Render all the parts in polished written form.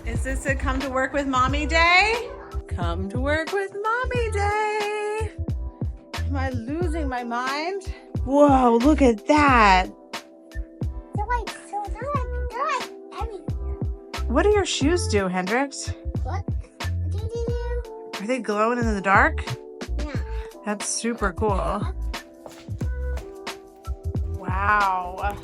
Is this a come to work with mommy day? Come to work with mommy day. Am I losing my mind? Whoa, look at that. They're like everywhere. What do your shoes do, Hendrix? What do you do? Are they glowing in the dark? Yeah. That's super cool. Wow.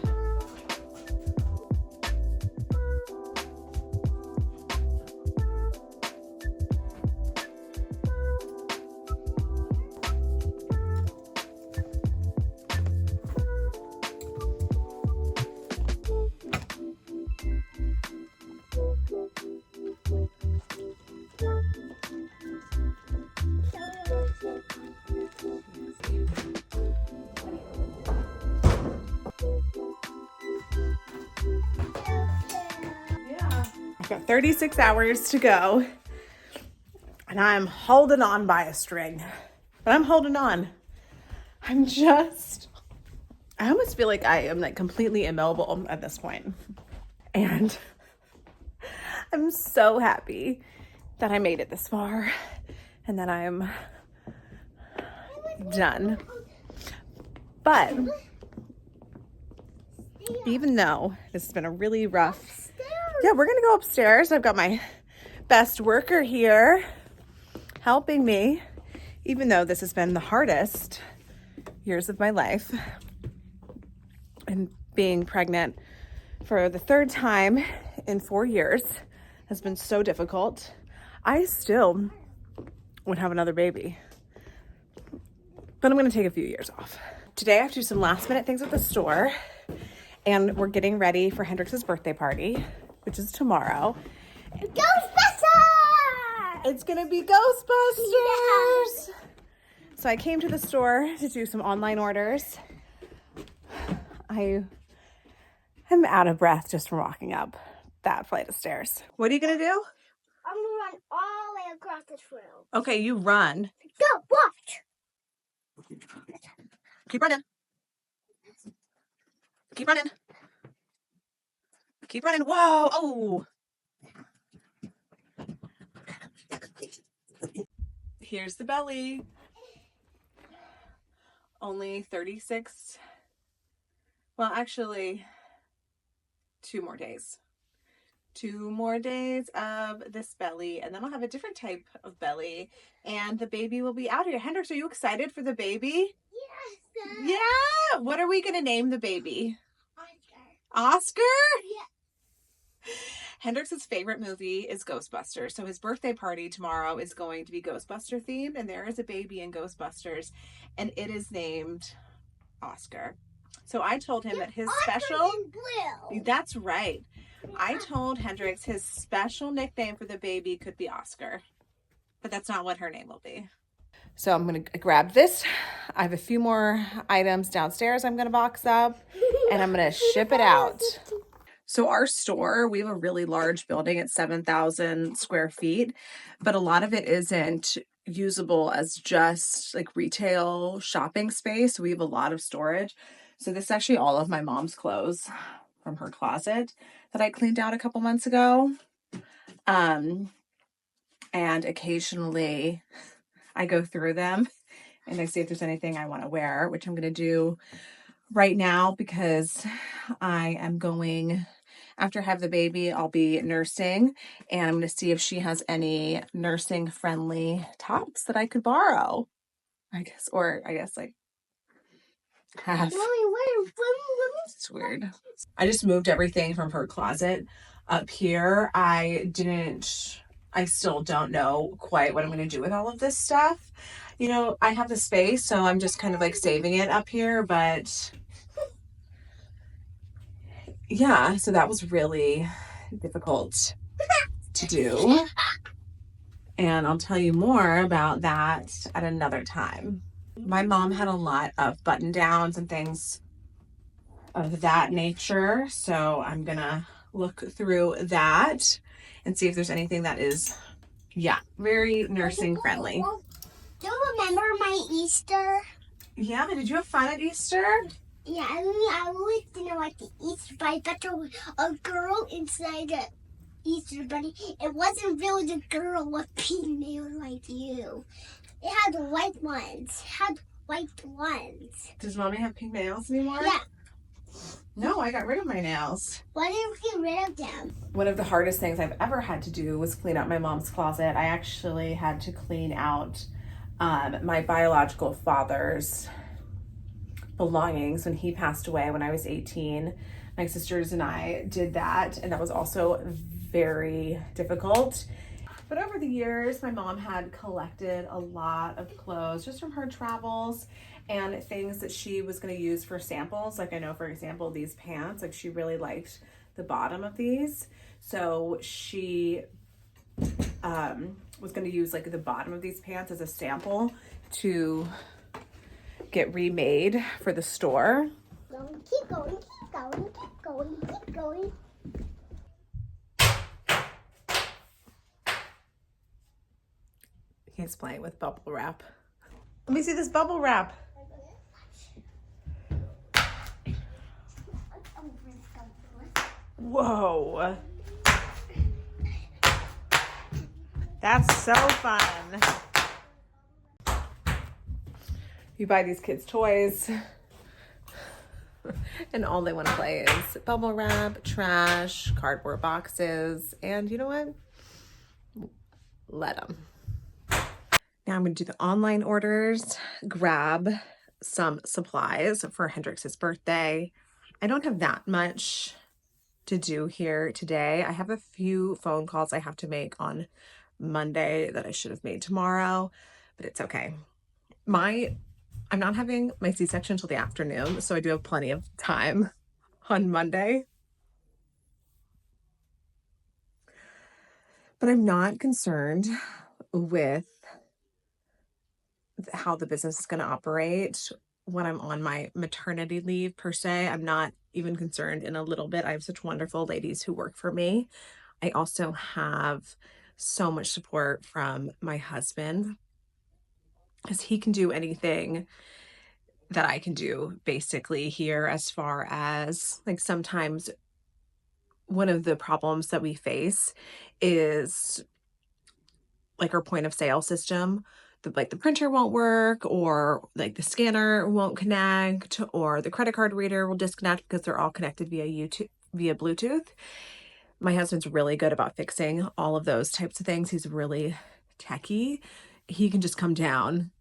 I've got 36 hours to go, and I'm holding on by a string. But I'm holding on. I almost feel like I am like completely immobile at this point. And I'm so happy that I made it this far and that I'm done. But even though this has been a really rough, yeah, we're gonna go upstairs. I've got my best worker here helping me, even though this has been the hardest years of my life. And being pregnant for the third time in 4 years has been so difficult. I still would have another baby, but I'm gonna take a few years off. Today I have to do some last minute things at the store, and we're getting ready for Hendrix's birthday party, which is tomorrow. Ghostbusters! It's gonna be Ghostbusters! Yeah. So I came to the store to do some online orders. I am out of breath just from walking up that flight of stairs. What are you gonna do? I'm gonna run all the way across this room. Okay, you run. Go, watch! Keep running. Keep running. Keep running. Whoa! Oh! Here's the belly. Only 36. Well, actually, 2 more days. 2 more days of this belly, and then I'll have a different type of belly, and the baby will be out here. Hendrix, are you excited for the baby? Yes! Yeah! What are we going to name the baby? Oscar. Oscar? Yeah. Hendrix's favorite movie is Ghostbusters, so his birthday party tomorrow is going to be Ghostbuster themed, and there is a baby in Ghostbusters, and it is named Oscar. So I told him that his special... in blue. That's right. I told Hendrix his special nickname for the baby could be Oscar, but that's not what her name will be. So I'm going to grab this. I have a few more items downstairs I'm going to box up, and I'm going to ship it out. So our store, we have a really large building at 7,000 square feet, but a lot of it isn't usable as just like retail shopping space. We have a lot of storage. So this is actually all of my mom's clothes from her closet that I cleaned out a couple months ago. And occasionally I go through them and I see if there's anything I want to wear, which I'm going to do right now because I am going, after I have the baby, I'll be nursing, and I'm going to see if she has any nursing friendly tops that I could borrow, I guess like have. It's weird. I just moved everything from her closet up here. I still don't know quite what I'm going to do with all of this stuff. You know, I have the space, so I'm just kind of like saving it up here, but yeah, so that was really difficult to do. And I'll tell you more about that at another time. My mom had a lot of button downs and things of that nature, so I'm gonna look through that and see if there's anything that is, yeah, very nursing friendly. Do you remember my Easter? Yeah, did you have fun at Easter? Yeah, I always didn't like the Easter, but I bet there was a girl inside Easter bunny. It wasn't really the girl with pink nails like you. It had white ones. Does Mommy have pink nails anymore? Yeah. No, I got rid of my nails. Why did you get rid of them? One of the hardest things I've ever had to do was clean out my mom's closet. I actually had to clean out my biological father's belongings when he passed away when I was 18. My sisters and I did that, and that was also very difficult. But over the years, my mom had collected a lot of clothes just from her travels and things that she was going to use for samples. Like I know, for example, these pants, like she really liked the bottom of these. So she was going to use like the bottom of these pants as a sample to get remade for the store. Keep going, keep going, keep going, keep going. He's playing with bubble wrap. Let me see this bubble wrap. Whoa. That's so fun. You buy these kids toys and all they want to play is bubble wrap, trash, cardboard boxes, and you know what? Let them. Now I'm going to do the online orders, grab some supplies for Hendrix's birthday. I don't have that much to do here today. I have a few phone calls I have to make on Monday that I should have made tomorrow, but it's okay. I'm not having my C-section until the afternoon, so I do have plenty of time on Monday. But I'm not concerned with how the business is going to operate when I'm on my maternity leave per se. I'm not even concerned in a little bit. I have such wonderful ladies who work for me. I also have so much support from my husband because he can do anything that I can do basically here, as far as like sometimes one of the problems that we face is like our point of sale system. Like the printer won't work, or like the scanner won't connect, or the credit card reader will disconnect because they're all connected via Bluetooth. My husband's really good about fixing all of those types of things. He's really techie. He can just come down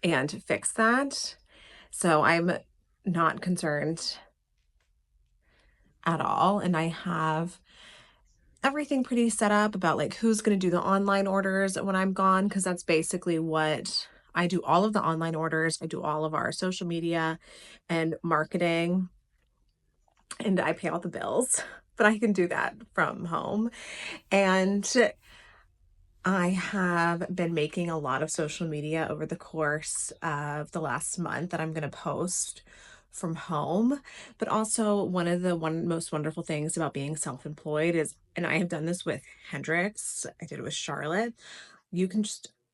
and fix that. So I'm not concerned at all. And I have everything pretty set up about like who's going to do the online orders when I'm gone, because that's basically what I do. All of the online orders, I do all of our social media and marketing, and I pay all the bills, but I can do that from home. And I have been making a lot of social media over the course of the last month that I'm going to post from home. But also one of the most wonderful things about being self-employed is, and I have done this with Hendrix, I did it with Charlotte,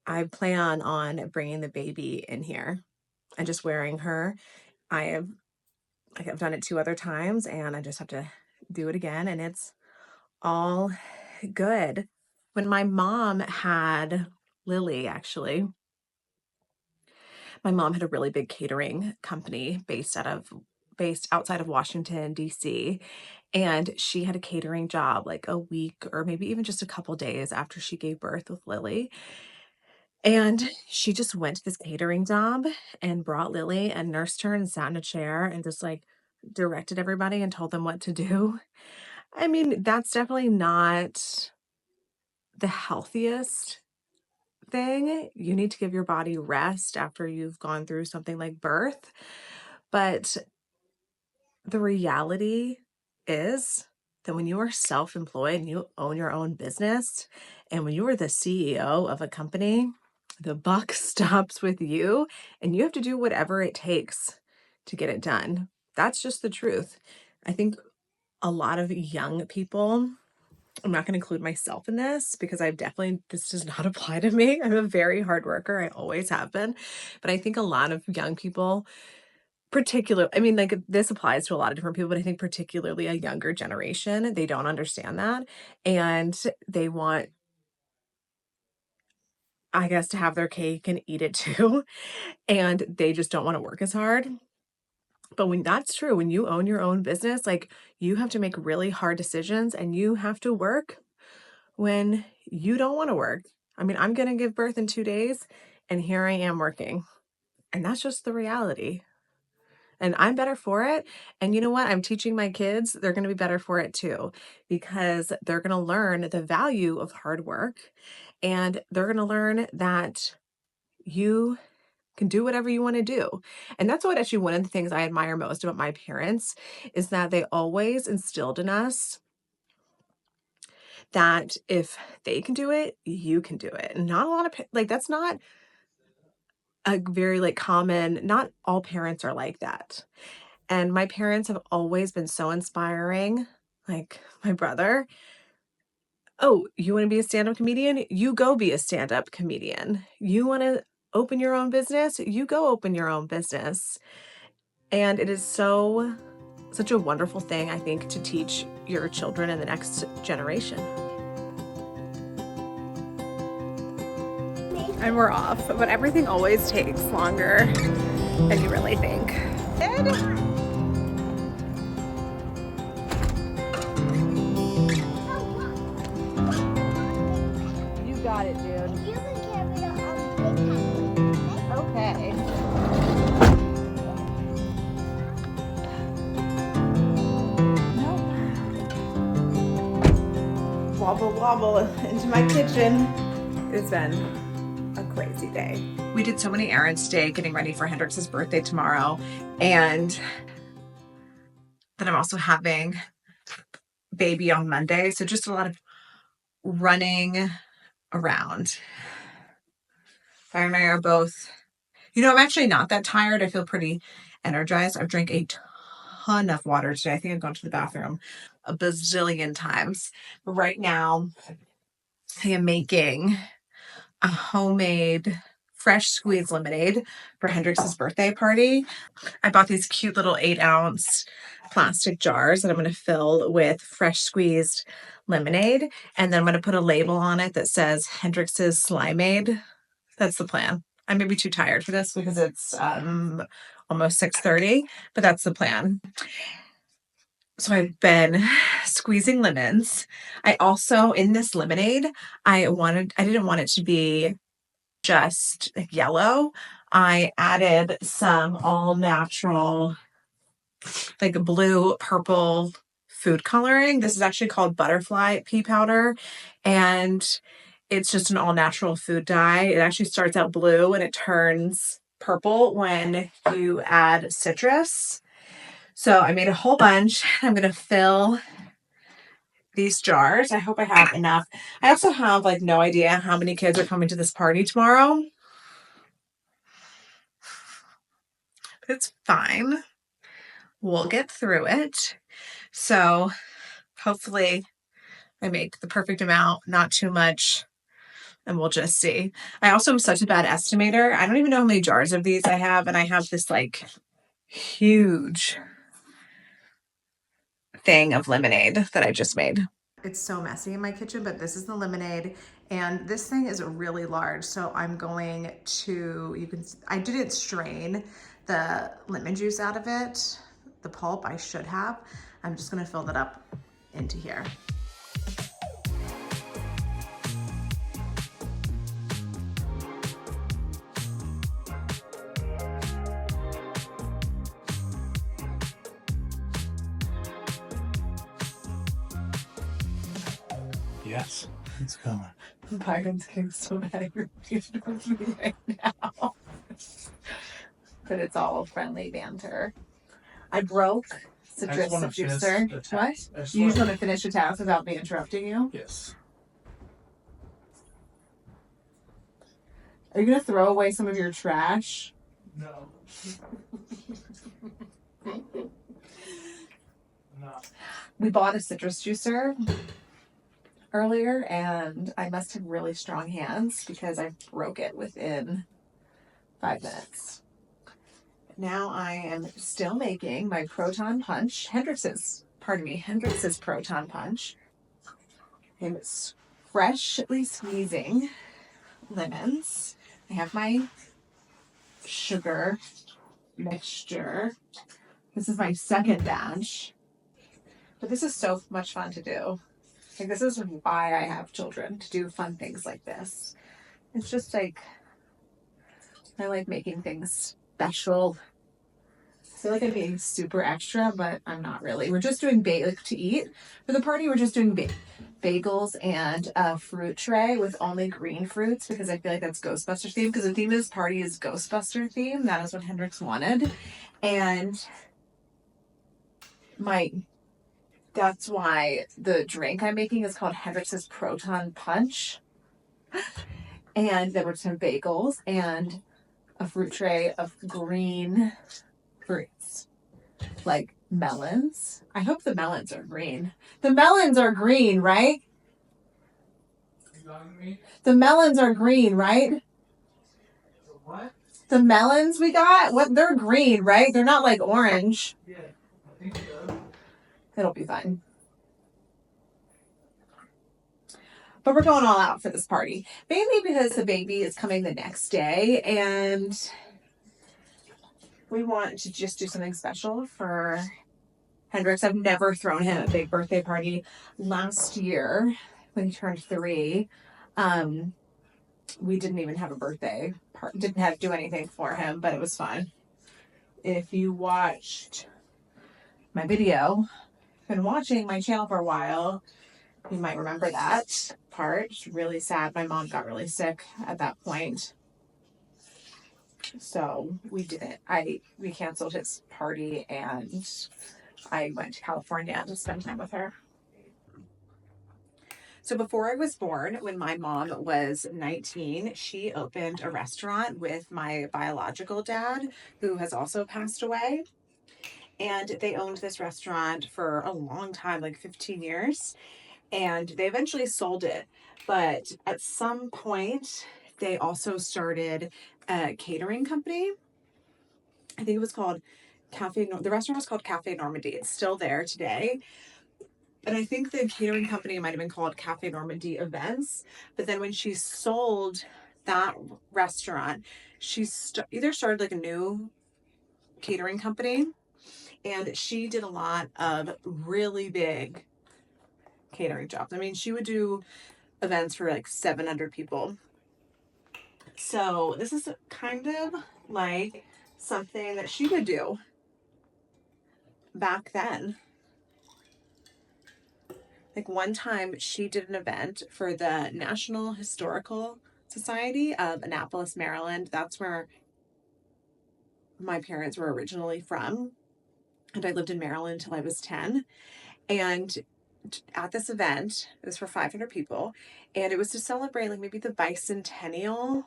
I plan on bringing the baby in here and just wearing her. I have done it 2 other times, and I just have to do it again, and it's all good. When my mom had Lily, actually, my mom had a really big catering company based outside of Washington, D.C. And she had a catering job like a week or maybe even just a couple days after she gave birth with Lily. And she just went to this catering job and brought Lily and nursed her and sat in a chair and just like directed everybody and told them what to do. I mean, that's definitely not the healthiest thing. You need to give your body rest after you've gone through something like birth. But the reality is that when you are self-employed and you own your own business, and when you are the CEO of a company, the buck stops with you and you have to do whatever it takes to get it done. That's just the truth. I think a lot of young people, I'm not going to include myself in this because this does not apply to me. I'm a very hard worker. I always have been. But I think a lot of young people particular, I mean, like this applies to a lot of different people, but I think particularly a younger generation, they don't understand that. And they want, I guess, to have their cake and eat it too. And they just don't want to work as hard. But when that's true, when you own your own business, like you have to make really hard decisions and you have to work when you don't want to work. I mean, I'm going to give birth in 2 days and here I am working. And that's just the reality. And I'm better for it. And you know what? I'm teaching my kids, they're going to be better for it too, because they're going to learn the value of hard work and they're going to learn that you can do whatever you want to do. And that's what actually one of the things I admire most about my parents is that they always instilled in us that if they can do it, you can do it. And not a lot of like that's not a very like common, not all parents are like that. And my parents have always been so inspiring. Like my brother, oh, you want to be a stand-up comedian? You go be a stand-up comedian. You want to open your own business? You go open your own business. And it is such a wonderful thing, I think, to teach your children in the next generation. And we're off, but everything always takes longer than you really think. You got it, dude. You can carry it on. Okay. Wobble wobble into my kitchen. It's been a crazy day. We did so many errands today getting ready for Hendrix's birthday tomorrow, and then I'm also having baby on Monday, so just a lot of running around. Fire and I are both, I'm actually not that tired. I feel pretty energized. I've drank a ton of water today. I think I've gone to the bathroom a bazillion times. But right now, I am making a homemade fresh squeezed lemonade for Hendrix's birthday party. I bought these cute little 8-ounce plastic jars that I'm going to fill with fresh squeezed lemonade. And then I'm going to put a label on it that says Hendrix's Slimeade. That's the plan. I may be too tired for this because it's almost 6:30, but that's the plan. So I've been squeezing lemons. I also, in this lemonade, I didn't want it to be just yellow. I added some all natural, like blue, purple food coloring. This is actually called butterfly pea powder. And it's just an all natural food dye. It actually starts out blue and it turns purple when you add citrus. So I made a whole bunch. I'm going to fill these jars. I hope I have enough. I also have like no idea how many kids are coming to this party tomorrow. It's fine. We'll get through it. So hopefully I make the perfect amount, not too much, and we'll just see. I also am such a bad estimator. I don't even know how many jars of these I have, and I have this like huge thing of lemonade that I just made. It's so messy in my kitchen, but this is the lemonade, and this thing is really large, so I'm going to, I didn't strain the lemon juice out of it, the pulp. I should have. I'm just gonna fill that up into here. Yes, it's coming. Byron's getting so mad with me right now. But it's all friendly banter. I broke citrus juicer. What? You just want to finish a task without me interrupting you? Yes. Are you going to throw away some of your trash? No. No. We bought a citrus juicer earlier, and I must have really strong hands because I broke it within 5 minutes. now I am still making my proton punch, Hendrix's proton punch. I'm freshly squeezing lemons. I have my sugar mixture. This is my second batch, but this is so much fun to do. Like, this is why I have children, to do fun things like this. It's just like, I like making things special. I feel like I'm being super extra, but I'm not really. We're just doing to eat for the party. We're just doing bagels and a fruit tray with only green fruits, because I feel like that's Ghostbuster theme. Because the theme of this party is Ghostbuster theme. That is what Hendrix wanted, and that's why the drink I'm making is called Hendrix's Proton Punch. And there were some bagels and a fruit tray of green fruits, like melons. I hope the melons are green. The melons are green, right? The melons are green, right? What? The melons we got, they're green, right? They're not like orange. Yeah, I think so. It'll be fine. But we're going all out for this party. Mainly because the baby is coming the next day and we want to just do something special for Hendrix. I've never thrown him a big birthday party. Last year, when he turned 3, we didn't even have a birthday party. Didn't have to do anything for him, but it was fun. If you watched my video, been watching my channel for a while, you might remember that part. It's really sad. My mom got really sick at that point. So we canceled his party and I went to California to spend time with her. So before I was born, when my mom was 19, she opened a restaurant with my biological dad, who has also passed away. And they owned this restaurant for a long time, like 15 years. And they eventually sold it. But at some point, they also started a catering company. I think it was called the restaurant was called Cafe Normandy. It's still there today. And I think the catering company might have been called Cafe Normandy Events. But then when she sold that restaurant, she either started like a new catering company, and she did a lot of really big catering jobs. I mean, she would do events for like 700 people. So this is kind of like something that she would do back then. Like one time she did an event for the National Historical Society of Annapolis, Maryland. That's where my parents were originally from. And I lived in Maryland until I was 10. And at this event, it was for 500 people. And it was to celebrate like maybe the bicentennial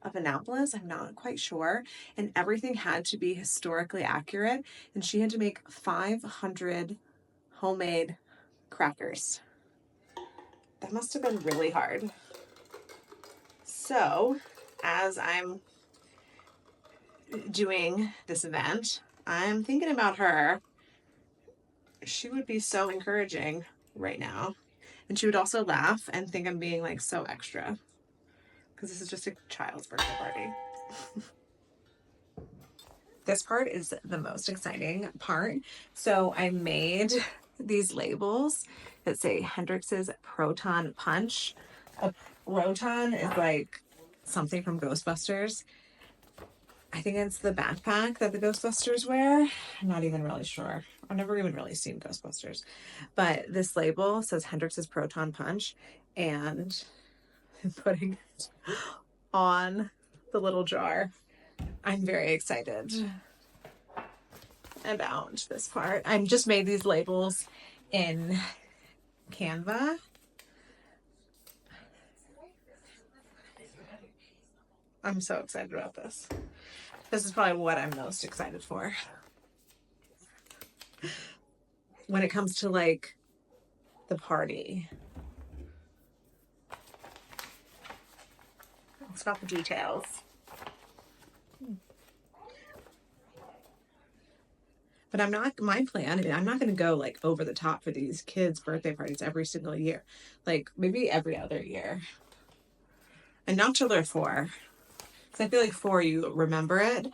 of Annapolis. I'm not quite sure. And everything had to be historically accurate. And she had to make 500 homemade crackers. That must have been really hard. So, as I'm doing this event, I'm thinking about her. She would be so encouraging right now. And she would also laugh and think I'm being like so extra. Because this is just a child's birthday party. This part is the most exciting part. So I made these labels that say Hendrix's Proton Punch. A proton is like something from Ghostbusters. I think it's the backpack that the Ghostbusters wear. I'm not even really sure. I've never even really seen Ghostbusters. But this label says Hendrix's Proton Punch, and I'm putting it on the little jar. I'm very excited about this part. I just made these labels in Canva. I'm so excited about this. This is probably what I'm most excited for. When it comes to like the party. It's got the details. But my plan, I'm not going to go like over the top for these kids' birthday parties every single year. Like maybe every other year. And not till they're 4. So I feel like 4, you remember it.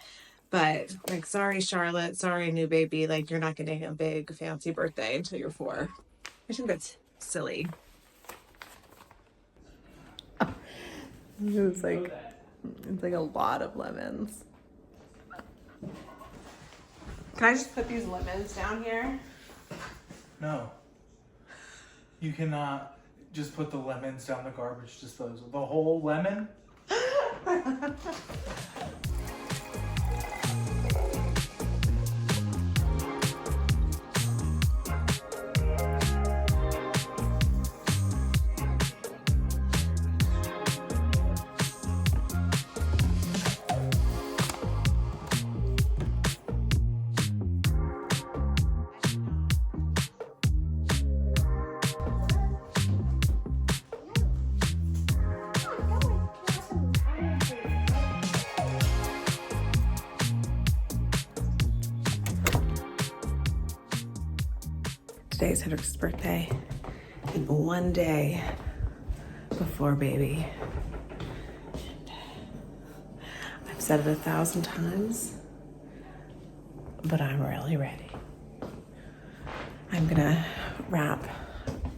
But like, sorry, Charlotte, sorry, new baby. Like, you're not getting a big fancy birthday until you're 4. I think that's silly. It's like a lot of lemons. Can I just put these lemons down here? No. You cannot just put the lemons down the garbage disposal. The whole lemon? Today's Hedrick's birthday, and one day before baby. I've said it 1,000 times, but I'm really ready. I'm gonna wrap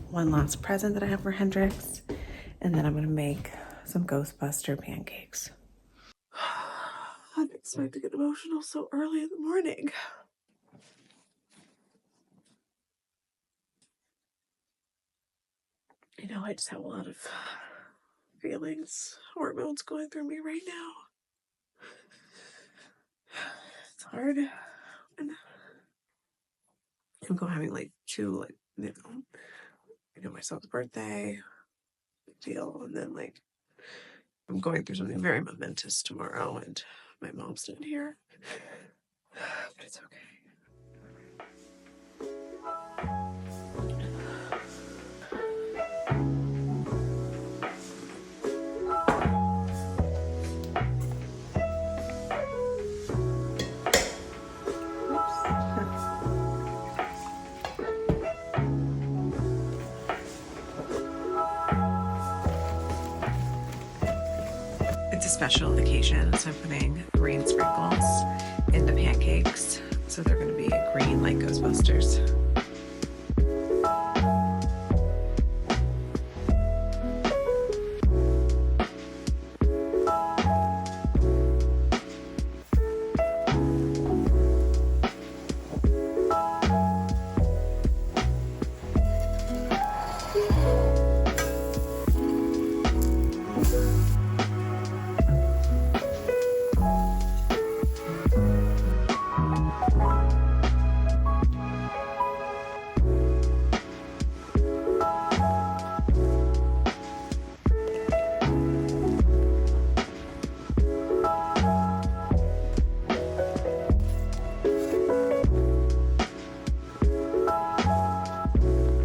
one last present that I have for Hendrix, and then I'm gonna make some Ghostbuster pancakes. I'm expecting to get emotional so early in the morning. You know, I just have a lot of feelings, hormones going through me right now. It's hard. And I'm going having like 2, like, my son's birthday, big deal. And then like, I'm going through something very momentous tomorrow, and my mom's not here. But it's okay. It's a special occasion, so I'm putting green sprinkles in the pancakes, so they're going to be green like Ghostbusters.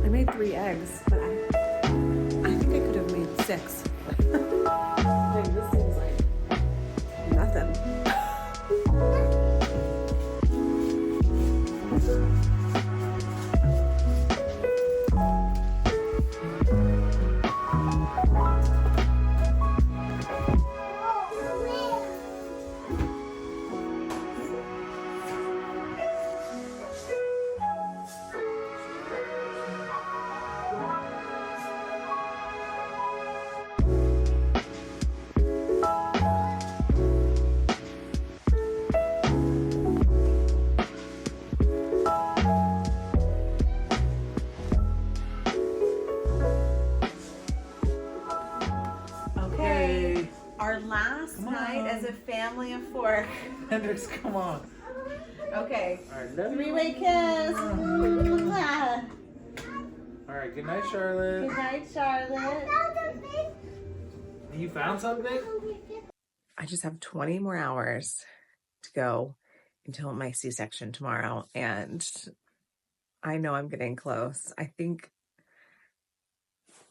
I made 3 eggs, but I think I could have made 6. Like, this seems like nothing. Okay, our last night as a family of 4. Hendrix, come on. Okay, All right, love you. 3-way kiss. All right, good night, Charlotte. Good night, Charlotte. You found something? I just have 20 more hours to go until my C-section tomorrow, and I know I'm getting close. I think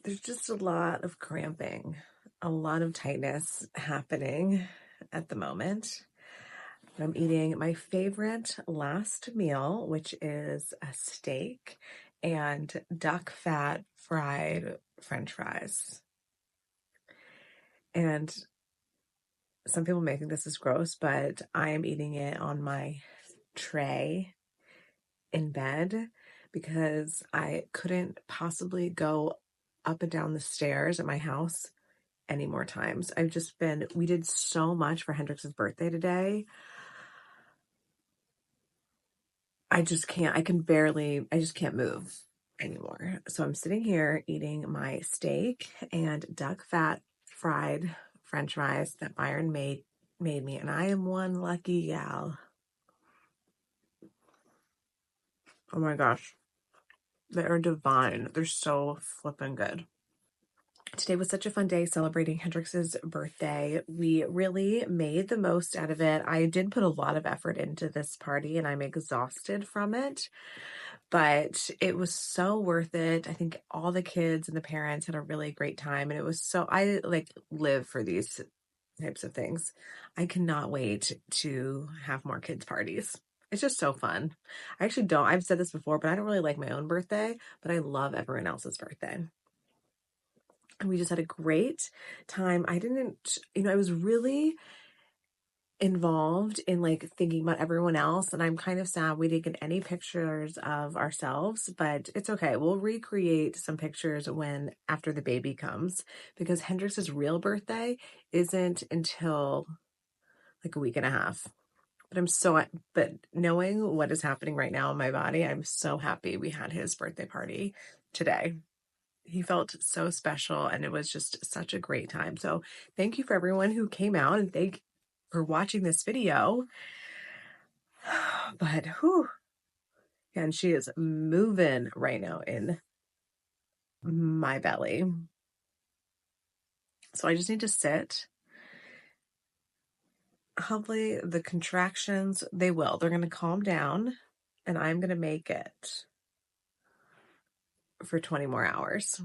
there's just a lot of cramping, a lot of tightness happening at the moment. I'm eating my favorite last meal, which is a steak and duck fat fried French fries. And some people may think this is gross, but I am eating it on my tray in bed because I couldn't possibly go up and down the stairs at my house any more times. We did so much for Hendrix's birthday today. I just can't move anymore. So I'm sitting here eating my steak and duck fat fried French fries that Byron made me, and I am one lucky gal. Oh my gosh. They are divine. They're so flippin' good. Today was such a fun day celebrating Hendrix's birthday. We really made the most out of it. I did put a lot of effort into this party and I'm exhausted from it, but it was so worth it. I think all the kids and the parents had a really great time, and I live for these types of things. I cannot wait to have more kids parties. It's just so fun. I've said this before, but I don't really like my own birthday, but I love everyone else's birthday. And we just had a great time. I was really involved in thinking about everyone else, and I'm kind of sad we didn't get any pictures of ourselves, but it's okay. We'll recreate some pictures after the baby comes, because Hendrix's real birthday isn't until a week and a half. But knowing what is happening right now in my body, I'm so happy we had his birthday party today. He felt so special, and it was just such a great time. So thank you for everyone who came out, and thank for watching this video. But and she is moving right now in my belly. So I just need to sit. Hopefully the contractions, they're going to calm down, and I'm going to make it for 20 more hours.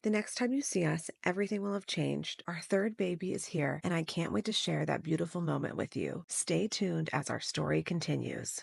The next time you see us, everything will have changed. Our third baby is here, and I can't wait to share that beautiful moment with you. Stay tuned as our story continues.